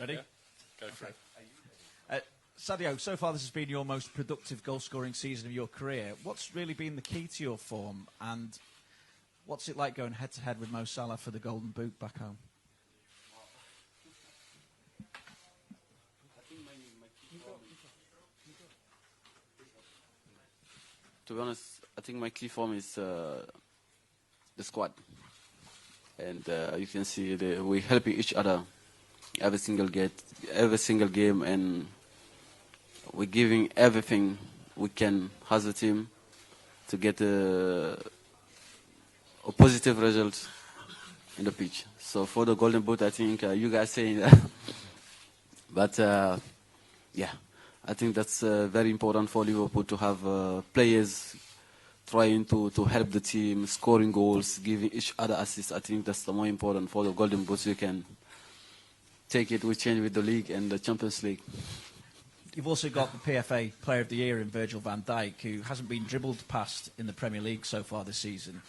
Ready? Yeah. Go for it. Savio, so far this has been your most productive goal-scoring season of your career. What's really been the key to your form, and what's it like going head-to-head with Mo Salah for the Golden Boot back home? To be honest, I think my key form is the squad. And you can see we helping each other every single game, and we're giving everything we can as a team to get a positive result in the pitch. So for the Golden Boot, I think you guys saying that. But yeah, I think that's very important for Liverpool to have players trying to help the team, scoring goals, giving each other assists. I think that's the more important for the Golden Boots. We can take it, we change with the league and the Champions League. You've also got the PFA Player of the Year in Virgil van Dijk, who hasn't been dribbled past in the Premier League so far this season.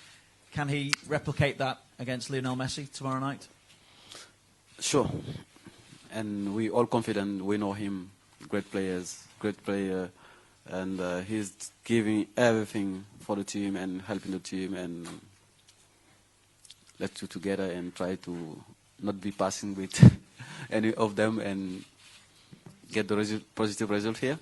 Can he replicate that against Lionel Messi tomorrow night? Sure. And we all confident, we know him, great player, and he's giving everything for the team and helping the team, and let's do together and try to not be passing with any of them and get the positive result here.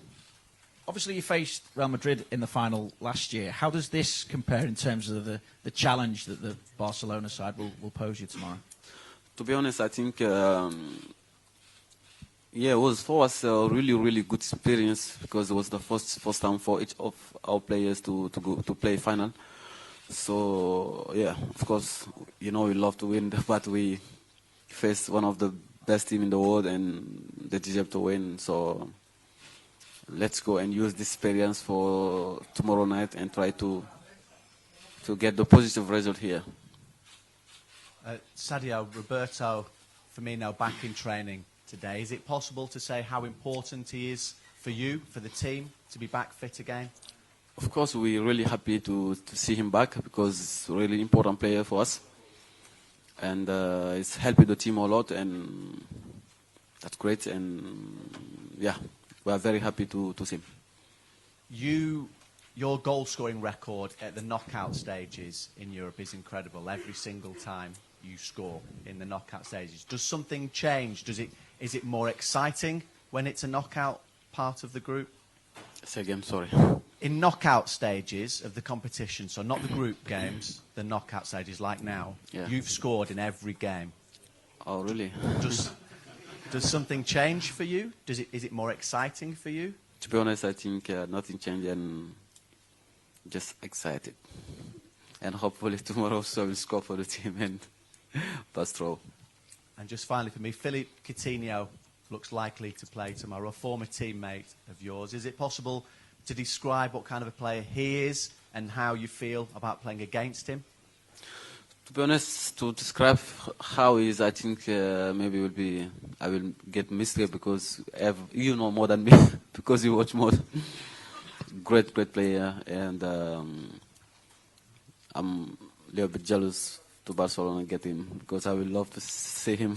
Obviously, you faced Real Madrid in the final last year. How does this compare in terms of the challenge that the Barcelona side will pose you tomorrow? To be honest, I think it was for us a really good experience, because it was the first time for each of our players to go to play final. So yeah, of course, we love to win, but we faced one of the best team in the world and they deserve to win. So let's go and use this experience for tomorrow night and try to get the positive result here. Sadio, Roberto Firmino back in training today. Is it possible to say how important he is for you, for the team, to be back fit again? Of course, we're really happy to see him back, because he's a really important player for us. And it's helping the team a lot, and that's great. And yeah, we are very happy to see him. Your goal-scoring record at the knockout stages in Europe is incredible. Every single time you score in the knockout stages. Does something change? Is it more exciting when it's a knockout part of the group? Say again, sorry. In knockout stages of the competition, so not the group games, the knockout stages like now, yeah. You've scored in every game. Oh, really? Does something change for you? Is it more exciting for you? To be honest, I think nothing changed, and just excited. And hopefully tomorrow also will score for the team and pass through. And just finally for me, Philippe Coutinho looks likely to play tomorrow, a former teammate of yours. Is it possible to describe what kind of a player he is and how you feel about playing against him? To be honest, to describe how he is, I think maybe I will get mistake, because you know more than me, because you watch more. Great player, and I'm a little bit jealous to Barcelona get him, because I would love to see him.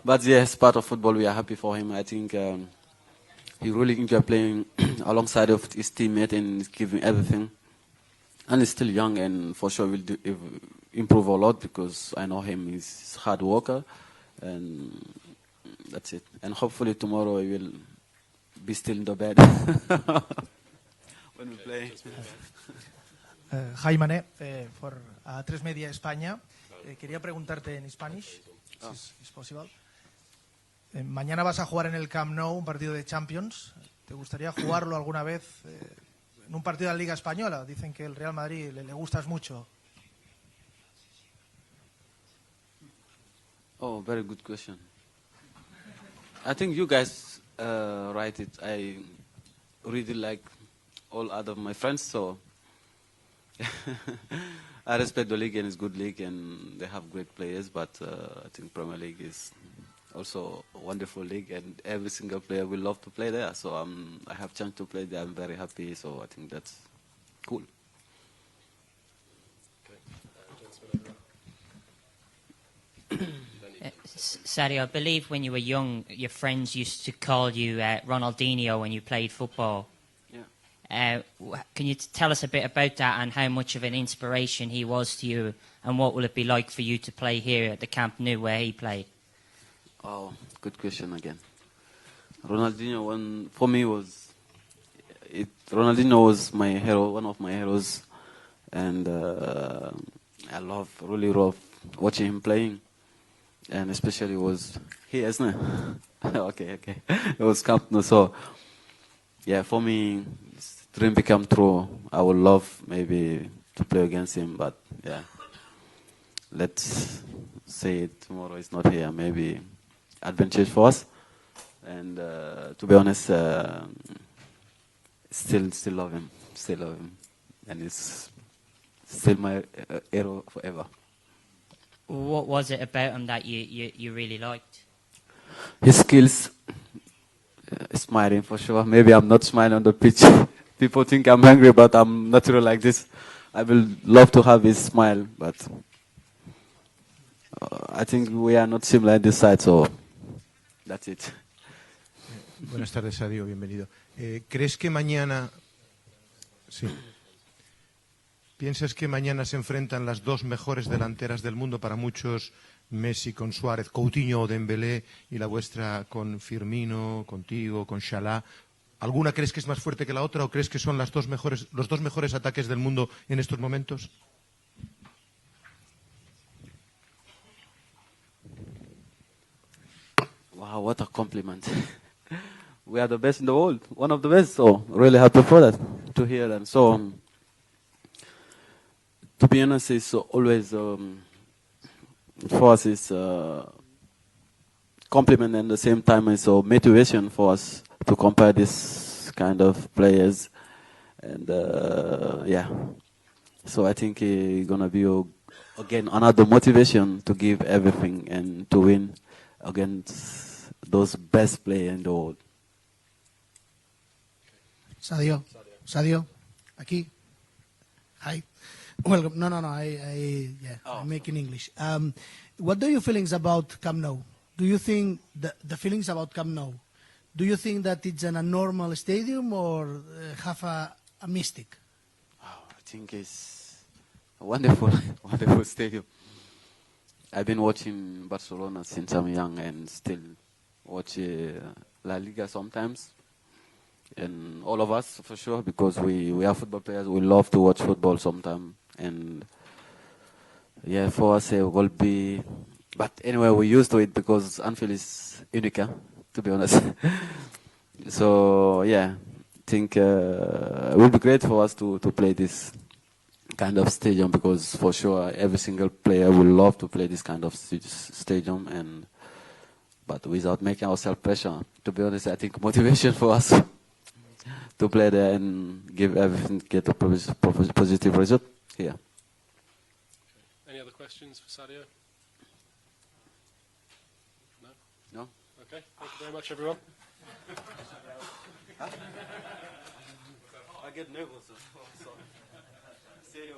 But yes, part of football, we are happy for him. I think he really enjoys playing alongside of his teammate and giving everything. And he's still young, and for sure will improve a lot, because I know him. He's a hard worker, and that's it. And hopefully tomorrow he will be still in the bed when we play. Hi, Mané, for A3 Media España. Quería preguntarte en Spanish, si es posible. Mañana vas a jugar en el Camp Nou un partido de Champions. ¿Te gustaría jugarlo alguna vez en un partido de la Liga Española? Dicen que el Real Madrid le gustas mucho. Oh, very good question. I think you guys write it. I really like all other my friends, so I respect the league, and it's a good league, and they have great players, but I think Premier League is also a wonderful league, and every single player will love to play there. So I have chance to play there. I'm very happy. So I think that's cool. Sadio, I believe when you were young, your friends used to call you Ronaldinho when you played football. Yeah. Can you tell us a bit about that and how much of an inspiration he was to you, and what will it be like for you to play here at the Camp Nou where he played? Oh, good question again. Ronaldinho, for me, Ronaldinho was my hero, one of my heroes, and I really love watching him playing, and especially was he, isn't it? okay. It was Camp Nou, so yeah, for me, dream become true. I would love maybe to play against him, but yeah, let's say tomorrow is not here. Maybe advantage for us, and to be honest, still love him, and it's still my hero forever. What was it about him that you really liked? His skills, smiling for sure. Maybe I'm not smiling on the pitch. People think I'm angry, but I'm natural like this. I will love to have his smile, but I think we are not similar in this side, so that's it. Buenas tardes, Savio, bienvenido. ¿Crees que mañana... Sí. ¿Piensas que mañana se enfrentan las dos mejores delanteras del mundo para muchos, Messi con Suárez, Coutinho o Dembélé, y la vuestra con Firmino, contigo, con Salah? ¿Alguna crees que es más fuerte que la otra o crees que son los dos mejores ataques del mundo en estos momentos? Wow, what a compliment. We are the best in the world, one of the best, so really happy for that, to hear that. So, to be honest, it's always, for us, it's compliment and at the same time it's a motivation for us to compare this kind of players. And, yeah, so I think it's going to be, again, another motivation to give everything and to win against those best players in the world. Sadio, aquí. Hi. Welcome. No. I'm making English. What do you feelings about Camp Nou? Do you think the feelings about Camp Nou? Do you think that it's a normal stadium or have a mystic? Oh, I think it's a wonderful, wonderful stadium. I've been watching Barcelona since I'm young and still watch La Liga sometimes. And all of us, for sure, because we are football players, we love to watch football sometimes. And yeah, for us it will be, but anyway, we're used to it because Anfield is unique, to be honest. So yeah, I think it will be great for us to play this kind of stadium, because for sure every single player will love to play this kind of stadium, but without making ourselves pressure. To be honest, I think motivation for us to play there and give everything, get a positive result. Yeah. Any other questions for Sadio? No? No? Okay, thank you very much, everyone. I get nervous. See you.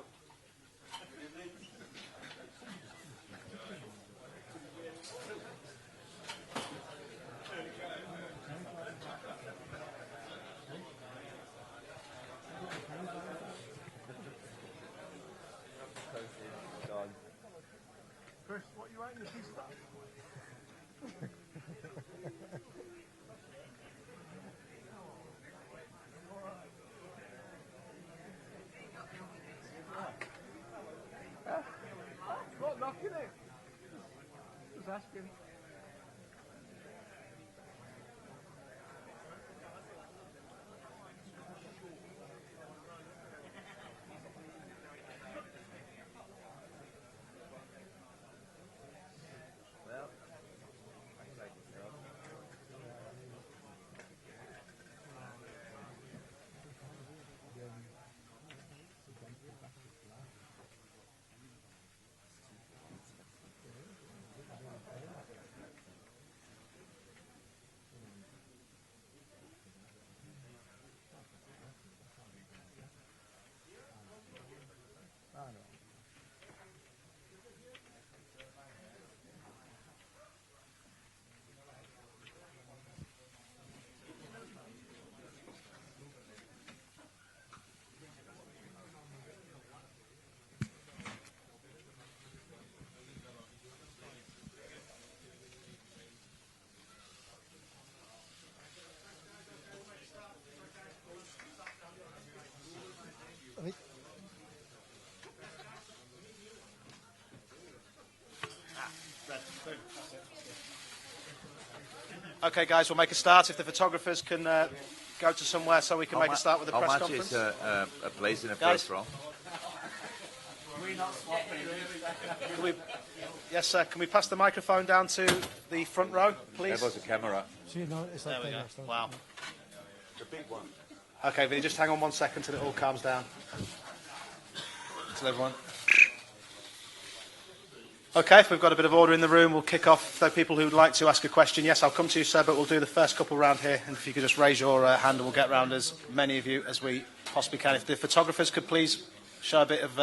Chris, what are you writing the piece about? Not knocking it. Just asking. Okay, guys, we'll make a start. If the photographers can go to somewhere so we can make a start with the press conference. How much is a place in the Guys? first row? Yes, sir. Can we pass the microphone down to the front row, please? That was a camera. There we go. Wow. The big one. Okay, Vinny, just hang on 1 second till it all calms down. Till everyone. Okay, if we've got a bit of order in the room, we'll kick off. So people who would like to ask a question, yes, I'll come to you, sir, but we'll do the first couple round here. And if you could just raise your hand, and we'll get round as many of you as we possibly can. If the photographers could please show a bit of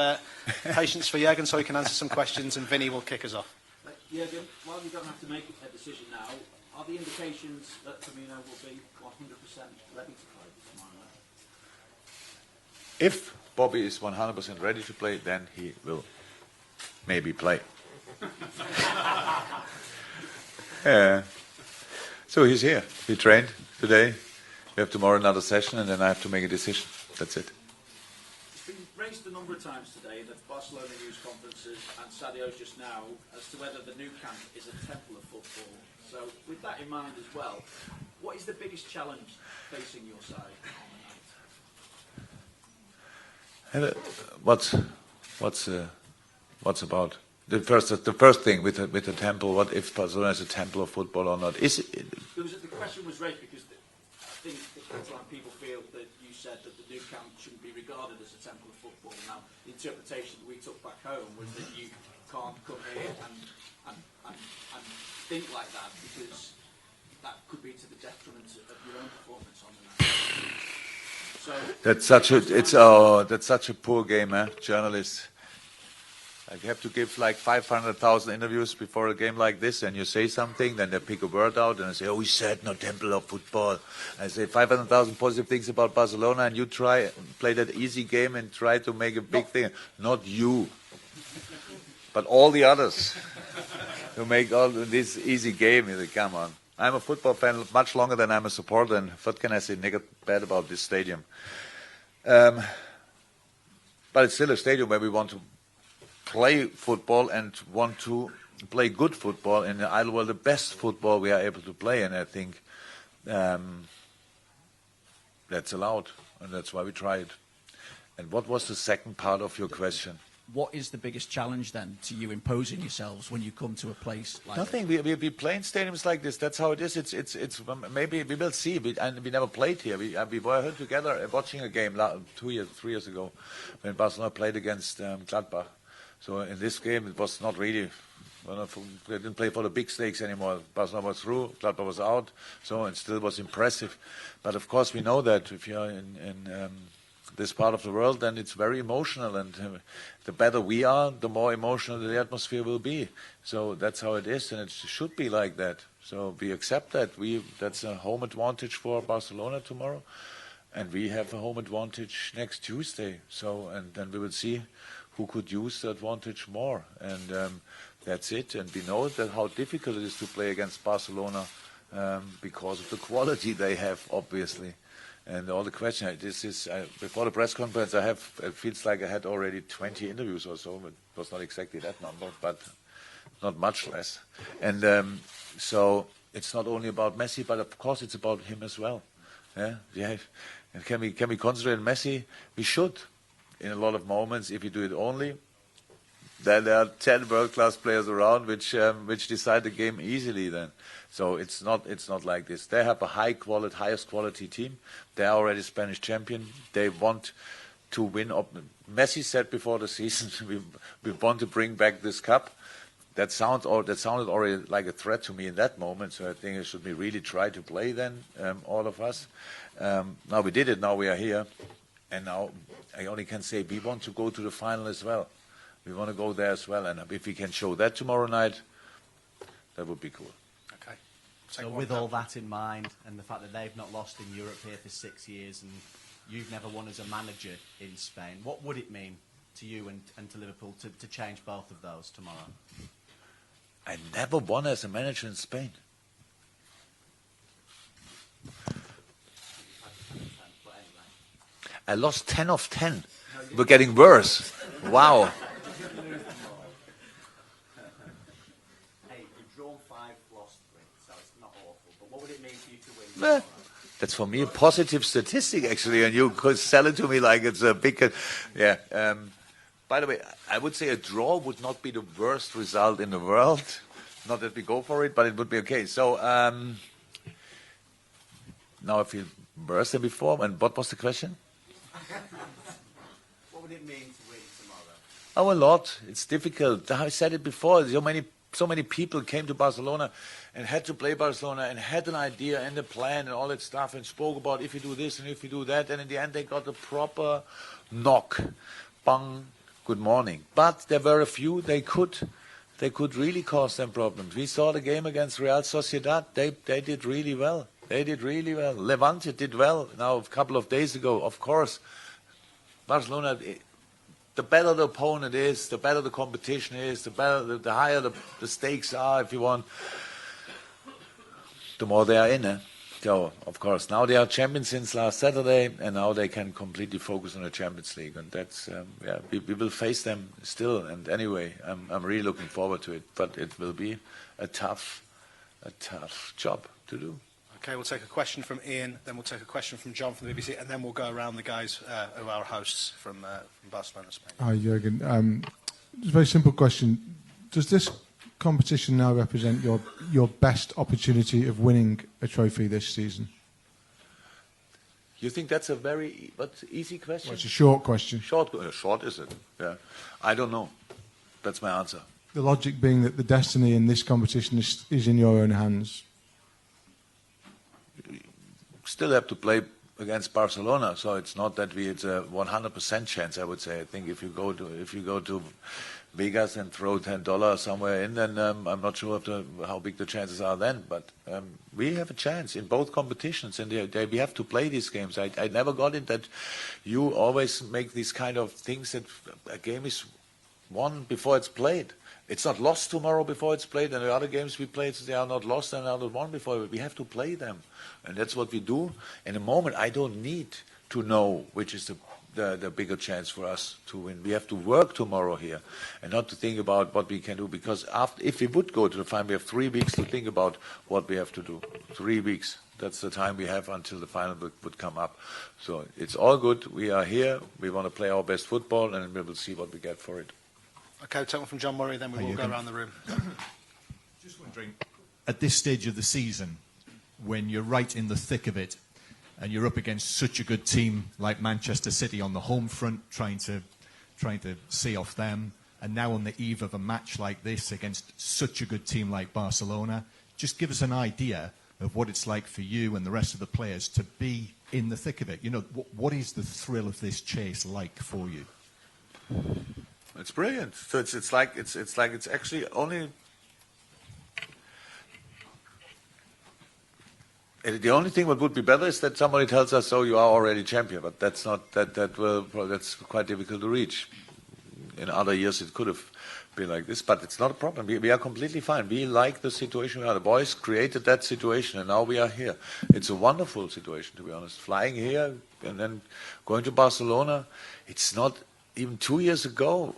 patience for Jürgen so he can answer some questions, and Vinny will kick us off. Jürgen, while you don't have to make a decision now, are the indications that Firmino will be 100% ready to play tomorrow night? If Bobby is 100% ready to play, then he will maybe play. So he's here. He trained today. We have tomorrow another session, and then I have to make a decision. That's it. It's been raised a number of times today in the Barcelona news conferences and Savio's just now as to whether the new camp is a temple of football. So with that in mind as well, what is the biggest challenge facing your side on the night? What's about the first thing with the temple? What if Barcelona is a temple of football or not? The question was raised because I think the Catalan people feel that you said that the new camp shouldn't be regarded as a temple of football. Now, the interpretation that we took back home was that you can't come here and think like that because that could be to the detriment of your own performance on the night. So that's such a poor game, journalists. I have to give like 500,000 interviews before a game like this, and you say something, then they pick a word out, and I say, "Oh, we said no temple of football." I say 500,000 positive things about Barcelona, and you play that easy game and try to make a big thing. Not you, but all the others who make all this easy game. You say, come on. I'm a football fan much longer than I'm a supporter, and what can I say bad about this stadium? But it's still a stadium where we want to play football and want to play good football, and the best football we are able to play, and I think that's allowed, and that's why we try it. And what was the second part of your question? What is the biggest challenge then to you imposing yourselves when you come to a place like Nothing. We play in stadiums like this. That's how it is. It's maybe we will see. We never played here. We were here together watching a game 3 years ago when Barcelona played against Gladbach. So in this game it was not really. They didn't play for the big stakes anymore. Barcelona was through, Gladbach was out. So it still was impressive. But of course we know that if you're in this part of the world, then it's very emotional, and the better we are, the more emotional the atmosphere will be. So that's how it is, and it should be like that. So we accept that. That's a home advantage for Barcelona tomorrow, and we have a home advantage next Tuesday. So, and then we will see who could use the advantage more, and that's it. And we know that how difficult it is to play against Barcelona because of the quality they have, obviously. And all the questions, before the press conference, it feels like I had already 20 interviews or so. It was not exactly that number, but not much less. And so it's not only about Messi, but of course it's about him as well. Yeah. And can we concentrate on Messi? We should. In a lot of moments, if we do it only, then there are 10 world-class players around which decide the game easily then. So it's not like this. They have a highest quality team. They are already Spanish champion. They want to win. Messi said before the season, we want to bring back this cup. That sounded already like a threat to me in that moment. So I think it should be really try to play then, all of us. Now we did it. Now we are here, and now I only can say we want to go to the final as well. We want to go there as well, and if we can show that tomorrow night, that would be cool. Okay. So with all that in mind, and the fact that they've not lost in Europe here for 6 years, and you've never won as a manager in Spain, what would it mean to you and to Liverpool to change both of those tomorrow? I never won as a manager in Spain. I lost 10 of 10. We're getting worse. Wow. Hey, you've drawn 5, lost 3, so it's not awful. But what would That's for me a positive statistic, actually, and you could sell it to me like it's a big... Yeah. By the way, I would say a draw would not be the worst result in the world. Not that we go for it, but it would be okay. So now I feel worse than before. And what was the question? What would it mean to win tomorrow? Oh, a lot. It's difficult. I said it before. So many people came to Barcelona and had to play Barcelona and had an idea and a plan and all that stuff and spoke about if you do this and if you do that. And in the end, they got a proper knock. Bang, good morning. But there were a few they could really cause them problems. We saw the game against Real Sociedad. They did really well. They did really well. Levante did well now a couple of days ago. Of course, Barcelona, the better the opponent is, the better the competition is, the higher the stakes are, if you want, the more they are in. So, of course, now they are champions since last Saturday, and now they can completely focus on the Champions League. And that's, we will face them still. And anyway, I'm really looking forward to it. But it will be a tough job to do. Okay, we'll take a question from Ian, then we'll take a question from John from the BBC, and then we'll go around the guys who are our hosts from Barcelona, Spain. Hi, Jürgen. Just a very simple question. Does this competition now represent your best opportunity of winning a trophy this season? You think that's a very easy question? Well, it's a short question. Short is it? Yeah. I don't know. That's my answer. The logic being that the destiny in this competition is in your own hands. Still have to play against Barcelona, so it's not that it's a 100% chance. I would say. I think if you go to Vegas and throw $10 somewhere in, then I'm not sure how big the chances are then. But we have a chance in both competitions, and we have to play these games. I never got it that you always make these kind of things that a game is won before it's played. It's not lost tomorrow before it's played, and the other games we played, they are not lost and are not won before. We have to play them, and that's what we do. In the moment, I don't need to know which is the bigger chance for us to win. We have to work tomorrow here, and not to think about what we can do. Because if we would go to the final, we have 3 weeks to think about what we have to do. 3 weeks. That's the time we have until the final would come up. So it's all good. We are here. We want to play our best football, and we will see what we get for it. Okay, we'll take one from John Murray, then we will go around the room. Just wondering, at this stage of the season, when you're right in the thick of it, and you're up against such a good team like Manchester City on the home front, trying to see off them, and now on the eve of a match like this against such a good team like Barcelona, just give us an idea of what it's like for you and the rest of the players to be in the thick of it. You know, what is the thrill of this chase like for you? It's brilliant. So it's like it's actually only the only thing what would be better is that somebody tells us, "So you are already champion," but that's not that's quite difficult to reach. In other years, it could have been like this, but it's not a problem. We are completely fine. We like the situation we are. The boys created that situation, and now we are here. It's a wonderful situation, to be honest. Flying here and then going to Barcelona. It's not even 2 years ago.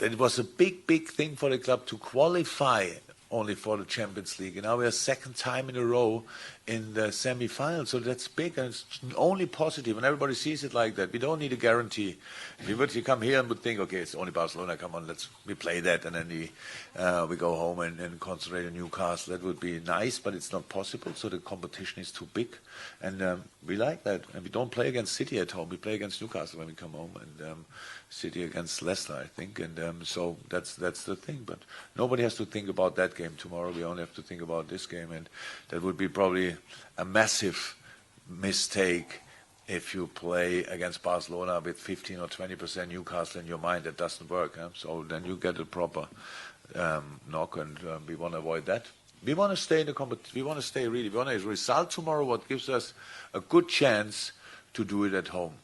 It was a big thing for the club to qualify only for the Champions League. And now we are second time in a row in the semi-final. So that's big, and it's only positive, and everybody sees it like that. We don't need a guarantee. If you come here and would think, okay, it's only Barcelona, come on, we play that, and then we go home and concentrate on Newcastle. That would be nice, but it's not possible. So the competition is too big, and we like that. And we don't play against City at home. We play against Newcastle when we come home, and City against Leicester, I think. And so that's the thing. But nobody has to think about that game tomorrow. We only have to think about this game, and that would be probably a massive mistake if you play against Barcelona with 15 or 20% Newcastle in your mind. That doesn't work. So then you get a proper knock, and we want to avoid that. We want to stay in the competition. We want to stay really. We want a result tomorrow what gives us a good chance to do it at home.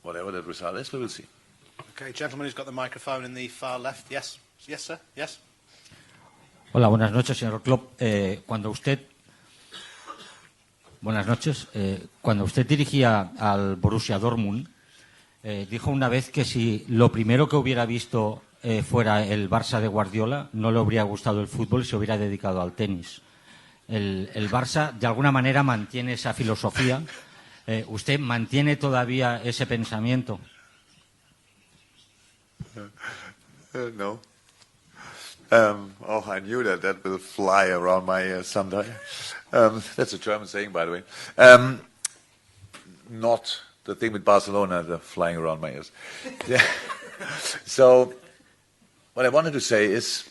Whatever that result is, we will see. Okay, gentleman who's got the microphone in the far left. Yes, sir. Yes. Hola, buenas noches, señor Klopp. Buenas noches. Cuando usted dirigía al Borussia Dortmund, dijo una vez que si lo primero que hubiera visto fuera el Barça de Guardiola, no le habría gustado el fútbol y se hubiera dedicado al tenis. el Barça de alguna manera mantiene esa filosofía. ¿Usted mantiene todavía ese pensamiento? No. I knew that will fly around my ears someday. That's a German saying, by the way. Not the thing with Barcelona, the flying around my ears. So, what I wanted to say is,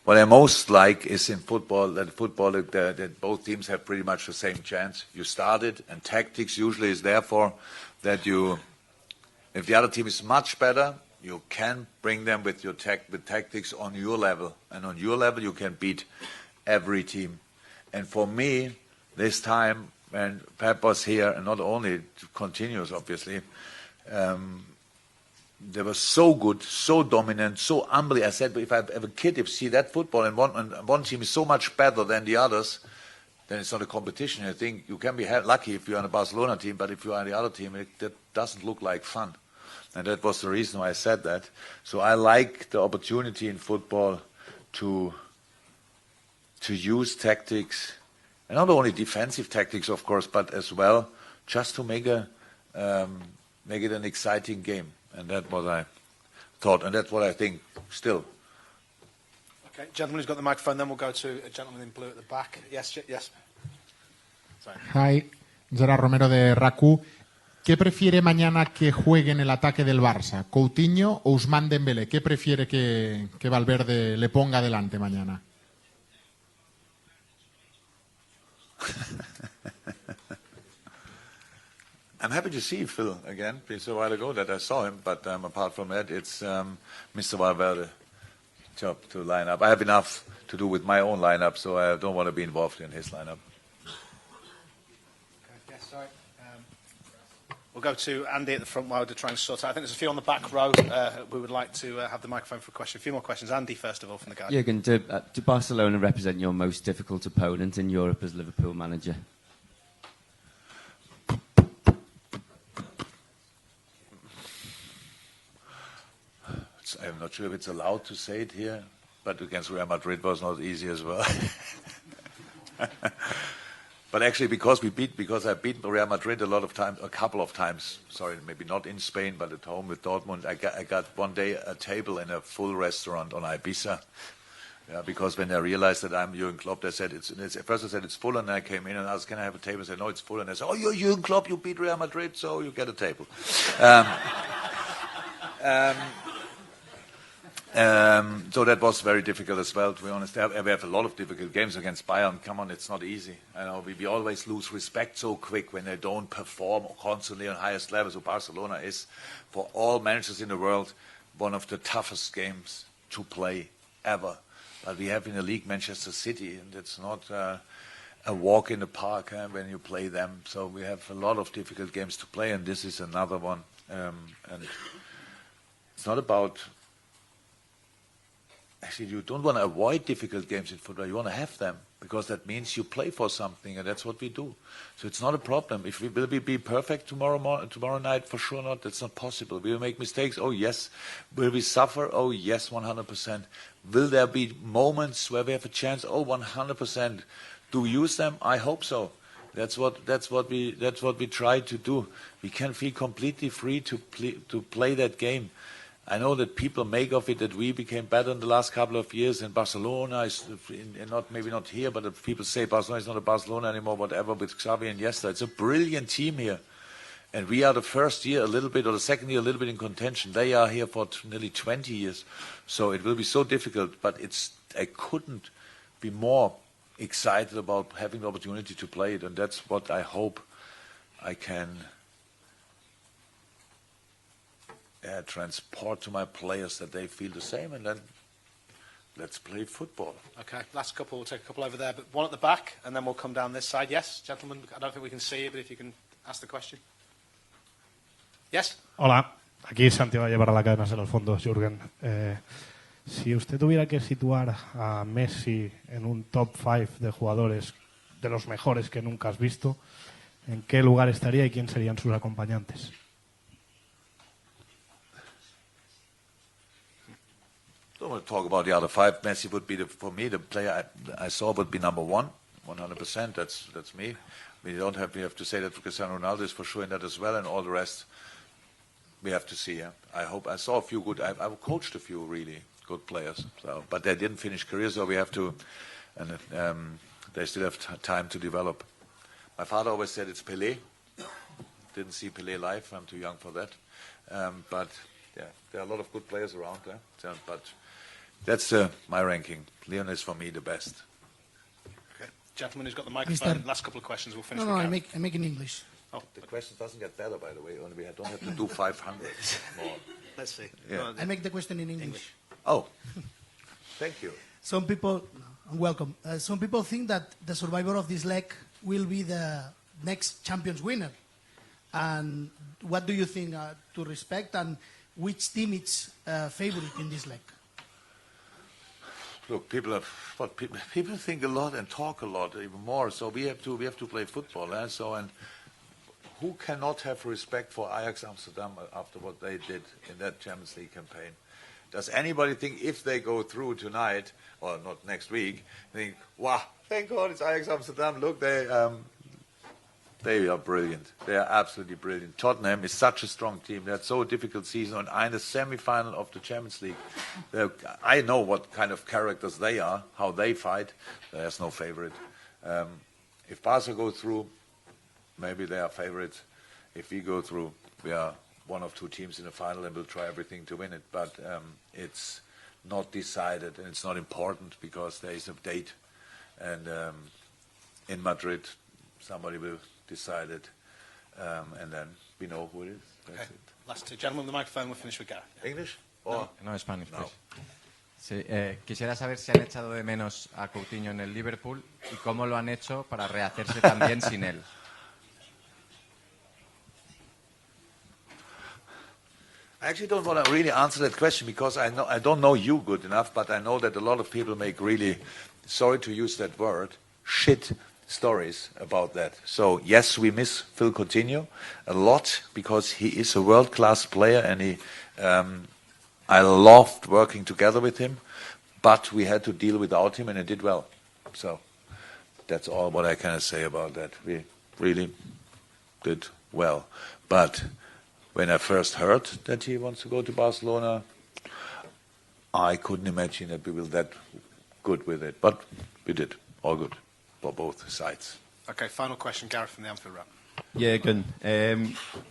what I most like is in football, that both teams have pretty much the same chance. You started, and tactics usually is therefore that if the other team is much better, you can bring them with tactics on your level. And on your level, you can beat every team. And for me, this time, when Pep was here, and not only continues, obviously, they were so good, so dominant, so humbly. I said, if I have a kid, if see that football and one team is so much better than the others, then it's not a competition. I think you can be lucky if you're on a Barcelona team, but if you're on the other team, that doesn't look like fun. And that was the reason why I said that. So I like the opportunity in football to use tactics, and not only defensive tactics, of course, but as well just to make it an exciting game. And that's what I thought, and that's what I think still. Okay, gentleman who's got the microphone, then we'll go to a gentleman in blue at the back. Yes. Sorry. Hi, Gerard Romero de RACU. ¿Qué prefiere mañana que juegue en el ataque del Barça? ¿Coutinho o Ousmane Dembélé? ¿Qué prefiere que Valverde le ponga delante mañana? I'm happy to see Phil again. It's a while ago that I saw him, but apart from that, it's Mr. Valverde's job to line up. I have enough to do with my own lineup, so I don't want to be involved in his lineup. Yes, sorry. We'll go to Andy at the front while we're trying to sort out. I think there's a few on the back row who would like to have the microphone for a question. A few more questions. Andy, first of all, from the Guardian. Jürgen, do Barcelona represent your most difficult opponent in Europe as Liverpool manager? I'm not sure if it's allowed to say it here, but against Real Madrid was not easy as well. But actually, because I beat Real Madrid a couple of times. Sorry, maybe not in Spain, but at home with Dortmund. I got one day a table in a full restaurant on Ibiza. Yeah, because when they realized that I'm Jürgen Klopp, they said at first I said it's full, and then I came in and asked, "Can I have a table?" I said, "No, it's full." And they said, "Oh, you're Jürgen Klopp, you beat Real Madrid, so you get a table." So that was very difficult as well, to be honest. We have a lot of difficult games against Bayern. Come on, it's not easy. I know we always lose respect so quick when they don't perform constantly on highest level. So Barcelona is, for all managers in the world, one of the toughest games to play ever. But we have in the league Manchester City, and it's not a walk in the park when you play them. So we have a lot of difficult games to play, and this is another one. And it's not about... Actually, you don't want to avoid difficult games in football. You want to have them, because that means you play for something, and that's what we do. So it's not a problem. If we will be perfect tomorrow night, for sure not. That's not possible. We will make mistakes. Oh, yes. Will we suffer? Oh, yes, 100%. Will there be moments where we have a chance? Oh, 100%. Do we use them? I hope so. That's what we try to do. We can feel completely free to play that game. I know that people make of it that we became better in the last couple of years, and Barcelona is maybe not here, but people say Barcelona is not a Barcelona anymore, whatever, with Savio and Iniesta. It's a brilliant team here. And we are the first year a little bit, or the second year a little bit in contention. They are here for nearly 20 years. So it will be so difficult, but I couldn't be more excited about having the opportunity to play it, and that's what I hope I can transport to my players, that they feel the same, and then let's play football. Okay, last couple, we'll take a couple over there, but one at the back, and then we'll come down this side. Yes, gentlemen, I don't think we can see you, but if you can ask the question. Yes? Hola, aquí Santiago Valle para la cadena de los fondos, Jürgen. Si usted tuviera que situar a Messi en un top 5 de jugadores de los mejores que nunca has visto, ¿en qué lugar estaría y quién serían sus acompañantes? don't want to talk about the other 5. Messi would be, for me, the player I saw would be number 1, 100%. That's me. We have to say that Cristiano Ronaldo is for sure in that as well, and all the rest we have to see. Yeah? I saw a few good. I've coached a few really good players, but they didn't finish careers, so we have to, and they still have time to develop. My father always said it's Pelé. Didn't see Pelé live. I'm too young for that. But yeah, there are a lot of good players around there. So, but that's my ranking. Leon is for me the best. Okay, gentleman who's got the microphone. Last couple of questions. We'll finish. No, I make in English. Oh, the question doesn't get better, by the way. Only we don't have to do 500 more. Let's see. Yeah. I make the question in English. Oh, thank you. Some people, welcome. Some people think that the survivor of this leg will be the next Champions winner. And what do you think to respect, and which team is favorite in this leg? Look, people think a lot and talk a lot, even more. So we have to play football. So and who cannot have respect for Ajax Amsterdam after what they did in that Champions League campaign? Does anybody think if they go through tonight or not next week, think, wow, thank God it's Ajax Amsterdam. Look, they are brilliant. They are absolutely brilliant. Tottenham is such a strong team. They had so difficult season, and in the semi-final of the Champions League, I know what kind of characters they are, how they fight. There's no favorite. If Barca go through, maybe they are favorites. If we go through, we are one of 2 teams in the final, and we'll try everything to win it. But it's not decided, and it's not important because there is a date, and in Madrid, somebody will decide it, and then we know who it is. That's it. Last 2 gentlemen, the microphone. We'll finish with Gareth. English? No, Spanish, please. Sí, quisiera saber si han echado de menos a Coutinho en el Liverpool y cómo lo han hecho para rehacerse también sin él. I actually don't want to really answer that question because I don't know you good enough, but I know that a lot of people make really, sorry to use that word, shit stories about that. So yes, we miss Phil Coutinho a lot because he is a world-class player, and I loved working together with him, but we had to deal without him, and he did well. So that's all what I can say about that. We really did well. But when I first heard that he wants to go to Barcelona, I couldn't imagine that we were that good with it. But we did. All good for both sides. Okay, final question, Gareth from the Anfield Road. Jürgen,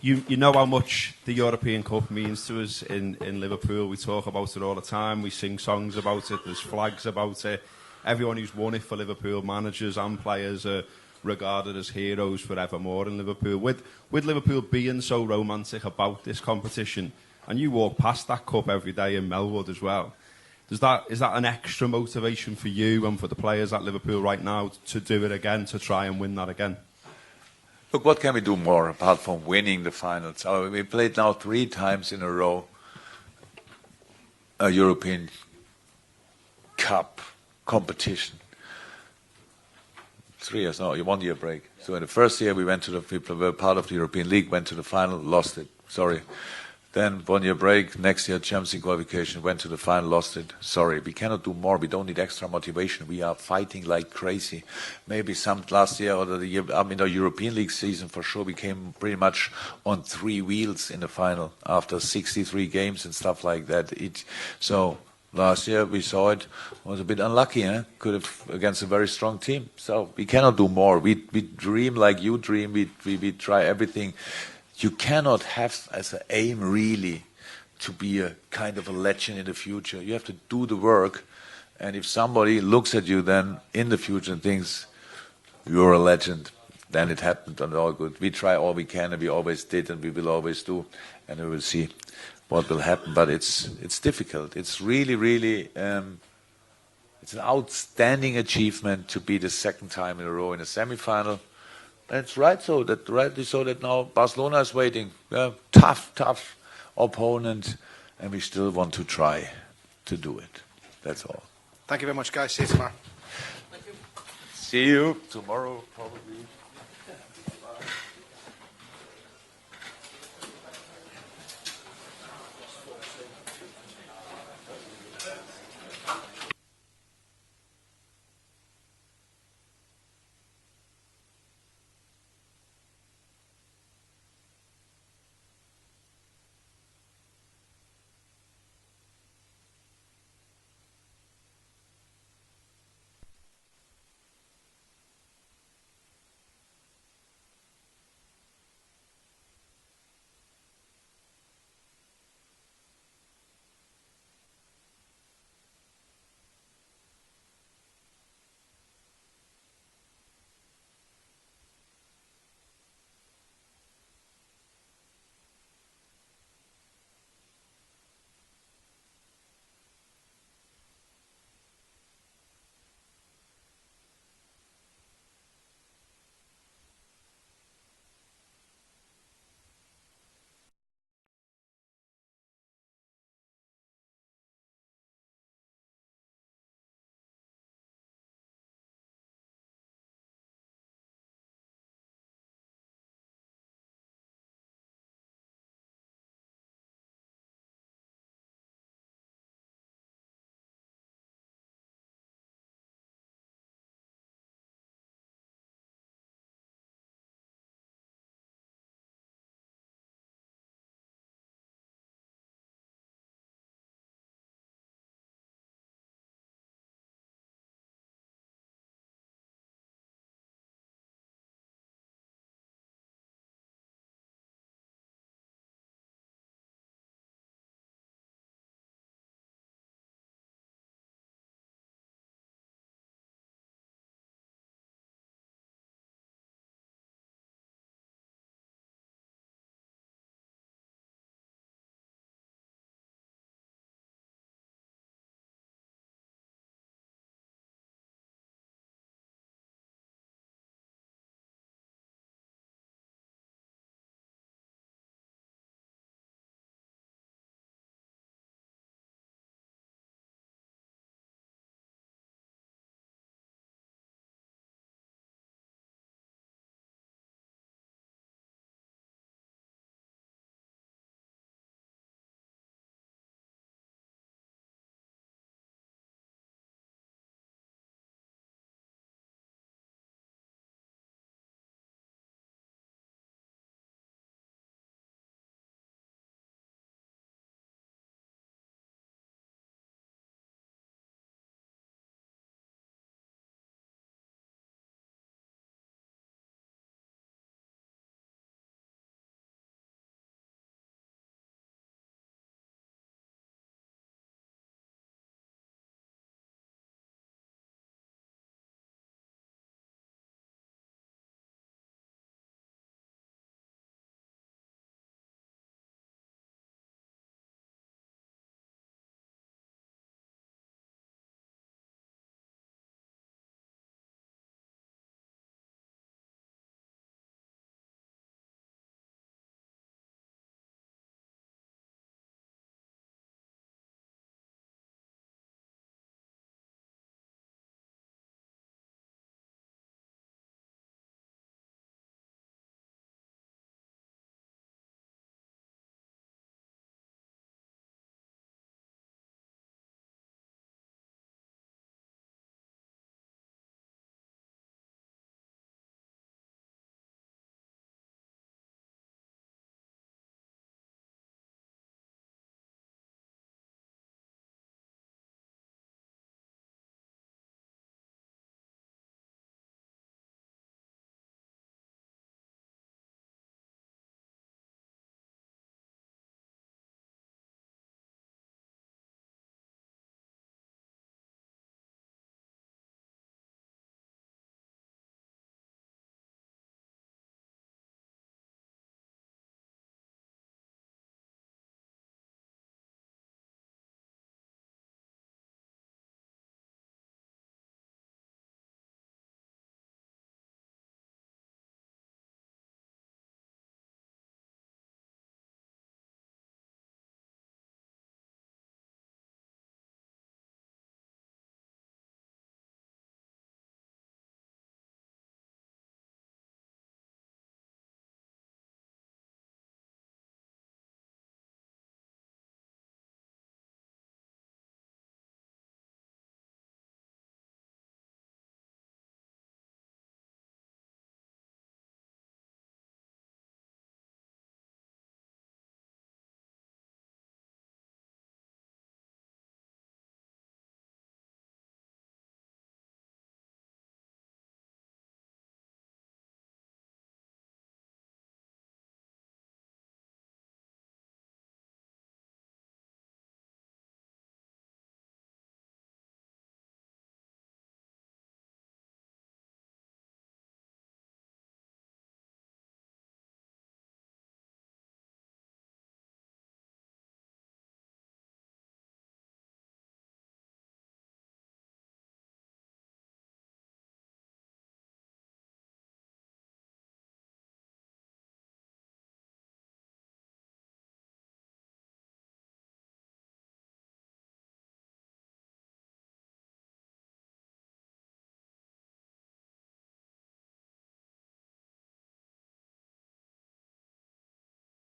you know how much the European Cup means to us in Liverpool. We talk about it all the time. We sing songs about it. There's flags about it. Everyone who's won it for Liverpool, managers and players, are regarded as heroes forevermore in Liverpool. With Liverpool being so romantic about this competition, and you walk past that cup every day in Melwood as well, is that an extra motivation for you and for the players at Liverpool right now to do it again, to try and win that again? Look, what can we do more apart from winning the finals? We played now 3 times in a row a European Cup competition. 3 years, no, 1 year break. So in the first year we were part of the European League, went to the final, lost it. Sorry. Then 1 year break, next year Champions League qualification, went to the final, lost it. Sorry, we cannot do more. We don't need extra motivation. We are fighting like crazy. Maybe some last year or the year, the European League season for sure, we came pretty much on 3 wheels in the final after 63 games and stuff like that. So last year we saw it was a bit unlucky, could have against a very strong team. So we cannot do more. We dream like you dream. We try everything. You cannot have as an aim really to be a kind of a legend in the future. You have to do the work, and if somebody looks at you then in the future and thinks you're a legend, then it happened and all good. We try all we can, and we always did, and we will always do, and we will see what will happen. But it's difficult. It's really, really it's an outstanding achievement to be the 2nd time in a row in a semi-final. It's rightly so that now Barcelona is waiting. Tough opponent, and we still want to try to do it. That's all. Thank you very much, guys. See you tomorrow. See you tomorrow, probably.